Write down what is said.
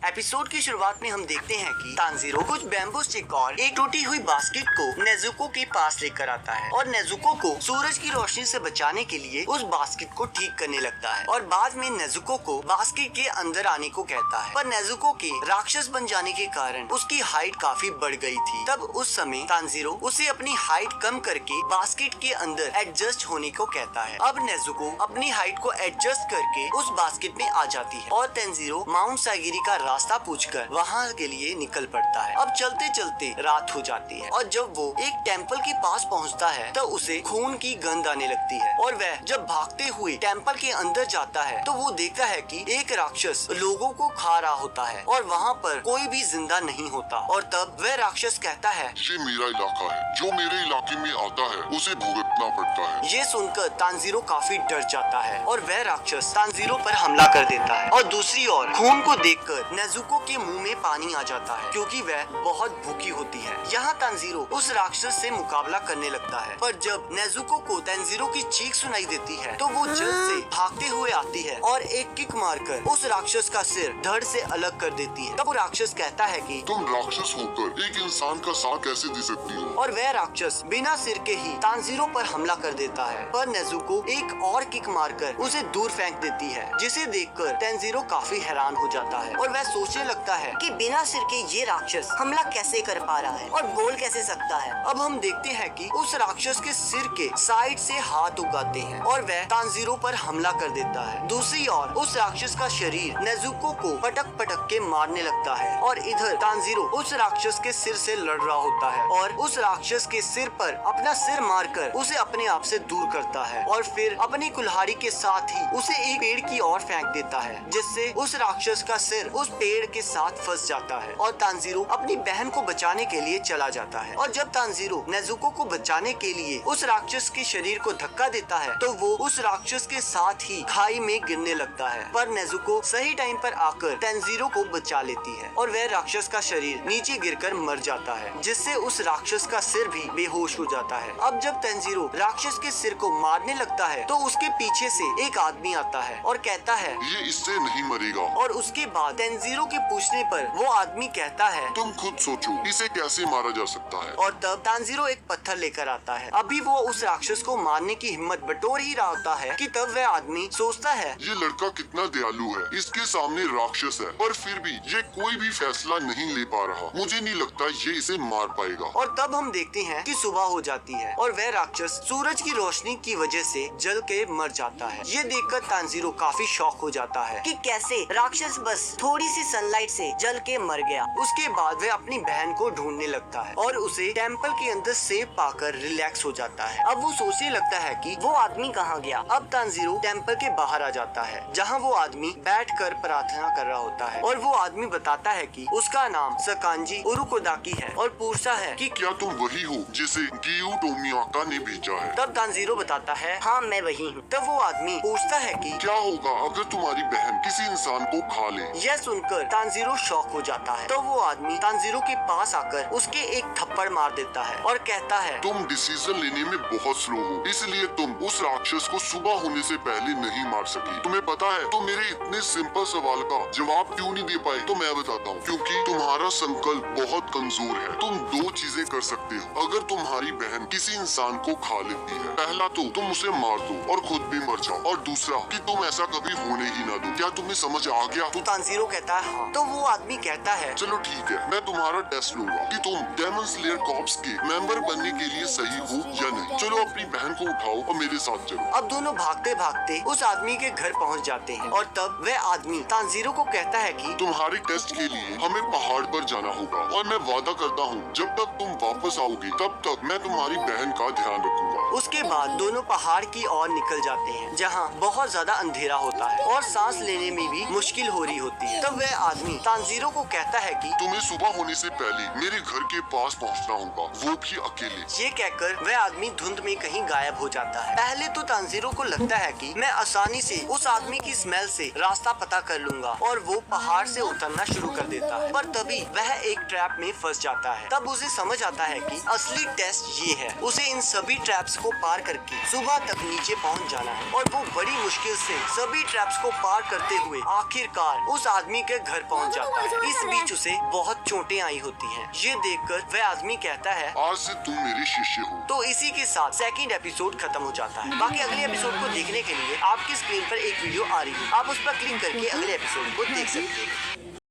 Episode की शुरुआत में हम देखते हैं कि तांजीरो कुछ बैम्बू स्टिक और एक टूटी हुई बास्केट को नेजुको के पास लेकर आता है और नेजुको को सूरज की रोशनी से बचाने के लिए उस बास्केट को ठीक करने लगता है और बाद में नेजुको को बास्केट के अंदर आने को कहता है। पर नेजुको के राक्षस बन जाने के कारण उसकी हाइट काफी बढ़ गई थी। तब उस समय तांजीरो उसे अपनी हाइट कम करके बास्केट के अंदर एडजस्ट होने को कहता है। अब नेजुको अपनी हाइट को एडजस्ट करके उस बास्केट में आ जाती है और तांजीरो माउंट सागिरी का रास्ता पूछकर वहाँ के लिए निकल पड़ता है। अब चलते चलते रात हो जाती है और जब वो एक टेम्पल के पास पहुँचता है तो उसे खून की गंध आने लगती है और वह जब भागते हुए टेम्पल के अंदर जाता है तो वो देखता है कि एक राक्षस लोगों को खा रहा होता है और वहाँ पर कोई भी जिंदा नहीं होता। और तब वह राक्षस कहता है, ये मेरा इलाका है, जो मेरे इलाके में आता है उसे भुगतना पड़ता है। ये सुनकर तांजीरो काफी डर जाता है और वह राक्षस तांजीरो पर हमला कर देता है। और दूसरी ओर खून को देखकर नेजुको के मुंह में पानी आ जाता है क्योंकि वह बहुत भूखी होती है। यहाँ तांजीरो उस राक्षस से मुकाबला करने लगता है, पर जब नेजुको को तांजीरो की चीख सुनाई देती है तो वो जल्द से भागते हुए आती है और एक किक मारकर उस राक्षस का सिर धड़ से अलग कर देती है। तब वो राक्षस कहता है कि तुम राक्षस होकर एक इंसान का साथ कैसे दे सकती हो? और वह राक्षस बिना सिर के ही तांजीरो पर हमला कर देता है, पर नेजुको एक और किक मारकर उसे दूर फेंक देती है, जिसे देखकर तांजीरो काफी हैरान हो जाता है और वह सोचने लगता है कि बिना सिर के ये राक्षस हमला कैसे कर पा रहा है और बोल कैसे सकता है। अब हम देखते हैं कि उस राक्षस के सिर के साइड से हाथ उगाते हैं और वह तांजीरो पर हमला कर देता है। दूसरी ओर उस राक्षस का शरीर नेजुको को पटक पटक के मारने लगता है और इधर तांजीरो उस राक्षस के सिर से लड़ रहा होता है और उस राक्षस के सिर पर अपना सिर मारकर उसे अपने आप से दूर करता है और फिर अपनी कुल्हाड़ी के साथ ही उसे एक पेड़ की ओर फेंक देता है, जिससे उस राक्षस का सिर उस पेड़ के साथ फंस जाता है और तांजीरो अपनी बहन को बचाने के लिए चला जाता है। और जब तांजीरो नेजुको को बचाने के लिए उस राक्षस के शरीर को धक्का देता है तो वो उस राक्षस के साथ ही खाई में गिरने लगता है, पर नेजुको सही टाइम पर आकर तांजीरो को बचा लेती है और वह राक्षस का शरीर नीचे गिरकर मर जाता है, जिससे उस राक्षस का सिर भी बेहोश हो जाता है। अब जब तांजीरो राक्षस के सिर को मारने लगता है तो उसके पीछे से एक आदमी आता है और कहता है, ये इससे नहीं मरेगा। और उसके बाद तांजीरो के पूछने पर वो आदमी कहता है, तुम खुद सोचो इसे कैसे मारा जा सकता है। और तब तांजीरो एक पत्थर लेकर आता है। अभी वो उस राक्षस को मारने की हिम्मत बटोर ही रहा होता है कि तब वह आदमी सोचता है, ये लड़का कितना दयालु है, इसके सामने राक्षस है पर फिर भी ये कोई भी फैसला नहीं ले पा रहा। मुझे नहीं लगता ये इसे मार पाएगा। और तब हम देखते हैं कि सुबह हो जाती है और वह राक्षस सूरज की रोशनी की वजह से जल के मर जाता है। ये देखकर तांजीरो काफी शॉक हो जाता है कि कैसे राक्षस बस थोड़ी सी सनलाइट से जल के मर गया। उसके बाद वह अपनी बहन को ढूंढने लगता है और उसे टेम्पल के अंदर सेफ पाकर रिलैक्स हो जाता है। अब वो सोचने लगता है कि वो आदमी कहाँ गया। अब तांजीरो टेम्पल के बाहर आ जाता है जहाँ वो आदमी बैठकर प्रार्थना कर रहा होता है और वो आदमी बताता है कि उसका नाम सकांजी उरुकोदाकी है और पूछता है कि क्या तुम वही हो जिसे गियू टोमियाका ने भेजा है? तब तांजीरो बताता है, हाँ मैं वही हूँ। तब वो आदमी पूछता है कि क्या होगा अगर तुम्हारी बहन किसी इंसान को खा ले? यह सुनकर तांजीरो शॉक हो जाता है। तो वो आदमी तांजीरो के पास आकर उसके एक थप्पड़ मार देता है और कहता है, तुम डिसीजन लेने में बहुत स्लो हो, इसलिए तुम उस राक्षस को सुबह होने से पहले नहीं मार सकी। तुम्हें पता है तुम मेरे इतने सिंपल सवाल का जवाब क्यों नहीं दे पाए? तो मैं बताता हूँ, क्योंकि तुम्हारा संकल्प बहुत कमजोर है। तुम दो चीजें कर सकते हो अगर तुम्हारी बहन किसी इंसान को खा लेती है। पहला तो तुम उसे मार दो और खुद भी मर जाओ, और दूसरा कि तुम ऐसा कभी होने ही ना दो। क्या तुम्हें समझ आ गया? तो तांजीरो कहता है, हाँ। तो वो आदमी कहता है, चलो ठीक है, मैं तुम्हारा टेस्ट लूंगा कि तुम डेमन स्लेयर कॉर्प्स के मेंबर बनने के लिए सही हो या नहीं। चलो अपनी बहन को उठाओ और मेरे साथ चलो। अब दोनों भागते भागते उस आदमी के घर पहुंच जाते हैं और तब वह आदमी तांजीरो को कहता है कि तुम्हारे टेस्ट के लिए हमें पहाड़ पर जाना होगा और मैं वादा करता हूँ जब तक तुम वापस आओगे तब तक मैं तुम्हारी बहन का ध्यान रखूंगा। उसके बाद दोनों पहाड़ की ओर निकल जाते हैं जहाँ बहुत ज्यादा अंधेरा होता है और सांस लेने में भी मुश्किल हो रही होती है। तब वह आदमी तांजीरो को कहता है कि तुम्हें सुबह होने से पहले मेरे घर के पास पहुँचना होगा, वो भी अकेले। ये कहकर वह आदमी धुंध में कहीं गायब हो जाता है। पहले तो तांजीरो को लगता है कि मैं आसानी से उस आदमी की स्मेल से रास्ता पता कर लूंगा और वो पहाड़ से उतरना शुरू कर देता है, पर तभी वह एक ट्रैप में फंस जाता है। तब उसे समझ आता है कि असली टेस्ट ये है, उसे इन सभी ट्रैप्स को पार करके सुबह तक नीचे पहुंच जाना है और वो बड़ी मुश्किल से सभी ट्रैप्स को पार करते हुए आखिरकार उस आदमी के वह घर पहुंच जाता है। इस बीच उसे बहुत चोटें आई होती हैं। ये देखकर वह आदमी कहता है आज से तुम मेरे शिष्य हो। तो इसी के साथ सेकंड एपिसोड खत्म हो जाता है। बाकी अगले एपिसोड को देखने के लिए आपकी स्क्रीन पर एक वीडियो आ रही है, आप उस पर क्लिक करके अगले एपिसोड को देख सकते हैं।